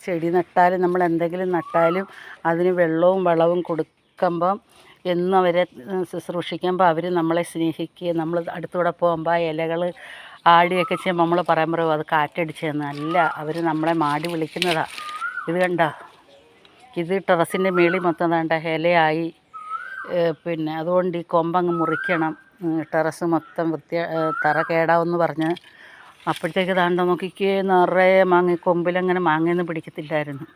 ചെടി നട്ടാലും നമ്മൾ എന്തെങ്കിലും നട്ടാലും അതിന് വെള്ളവും വളവും കൊടുക്കുമ്പം എന്നും അവരെ ശുശ്രൂഷിക്കുമ്പോൾ അവർ നമ്മളെ സ്നേഹിക്കുകയും നമ്മൾ അടുത്തൂടെ പോകുമ്പോൾ ആ ഇലകൾ ആടിയൊക്കെ ചെയ്യുമ്പോൾ നമ്മൾ പറയുമ്പോൾ അത് കാറ്റടിച്ചതെന്ന് അല്ല, അവർ നമ്മളെ മാടി വിളിക്കുന്നതാണ്. ഇത് കണ്ടോ, ഇത് ടെറസിൻ്റെ മേളിൽ മൊത്തം വേണ്ട ഇലയായി. പിന്നെ അതുകൊണ്ട് ഈ കൊമ്പങ്ങ് മുറിക്കണം, ടെറസ് മൊത്തം തറ കേടാവെന്ന് പറഞ്ഞ്. അപ്പോഴത്തേക്ക് താണ്ട നോക്കിക്കേ, നിറയെ മാങ്ങ. കൊമ്പിലങ്ങനെ മാങ്ങയൊന്നും പിടിക്കത്തില്ലായിരുന്നു,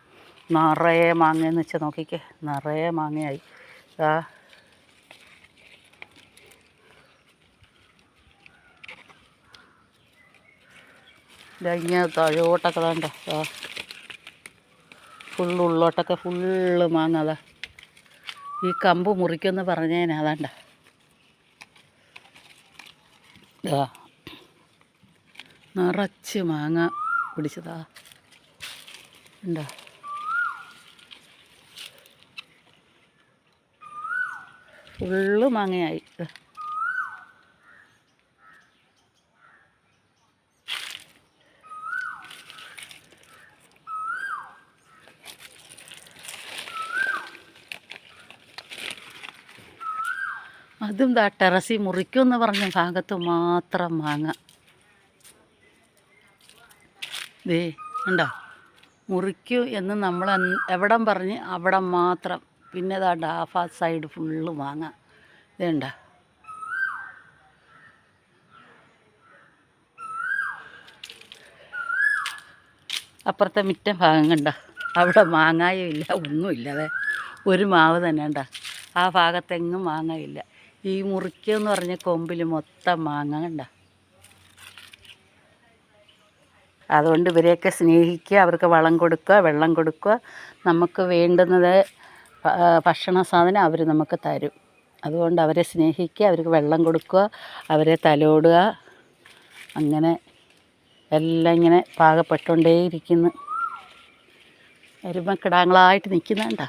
നിറയെ മാങ്ങയെന്ന് വെച്ചാൽ നോക്കിക്കേ, നിറയെ മാങ്ങയായി. ഇങ്ങനെ താഴോട്ടൊക്കെ വേണ്ട ഉള്ളോട്ടൊക്കെ ഫുള്ള് മാങ്ങ. അതാ ഈ കമ്പ് മുറിക്കുമെന്ന് പറഞ്ഞേനെ, അതാണ്ട നിറച്ച് മാങ്ങ പിടിച്ചതാ ഉണ്ടോ. ഫുള്ള് മാങ്ങയായി. അതും ടെറസിൽ മുറിക്കുമെന്ന് പറഞ്ഞ ഭാഗത്ത് മാത്രം മാങ്ങ. ദേ ഉണ്ടോ, മുറിക്കൂ എന്ന് നമ്മൾ എവിടം പറഞ്ഞ് അവിടെ മാത്രം. പിന്നെ ഇതാണ്ട് ആ സൈഡ് ഫുള്ള് മാങ്ങ. ഇതുണ്ട, അപ്പുറത്തെ മിറ്റം ഭാഗം കണ്ട, അവിടെ മാങ്ങായും ഇല്ല, ഒന്നുമില്ല. അതെ ഒരു മാവ് തന്നെ ഉണ്ട, ആ ഭാഗത്തെങ്ങും മാങ്ങയില്ല. ഈ മുറിക്കെന്ന് പറഞ്ഞ കൊമ്പിൽ മൊത്തം മാങ്ങ കണ്ട. അതുകൊണ്ട് ഇവരെയൊക്കെ സ്നേഹിക്കുക, അവർക്ക് വളം കൊടുക്കുക, വെള്ളം കൊടുക്കുക. നമുക്ക് വേണ്ടുന്നത് ഭക്ഷണ സാധനം അവർ നമുക്ക് തരും. അതുകൊണ്ട് അവരെ സ്നേഹിക്കുക, അവർക്ക് വെള്ളം കൊടുക്കുക, അവരെ തലോടുക. അങ്ങനെ എല്ലാം ഇങ്ങനെ പാകപ്പെട്ടുകൊണ്ടേയിരിക്കുന്നു. എരുമക്കിടാങ്ങളായിട്ട് നിൽക്കുന്നുണ്ടോ.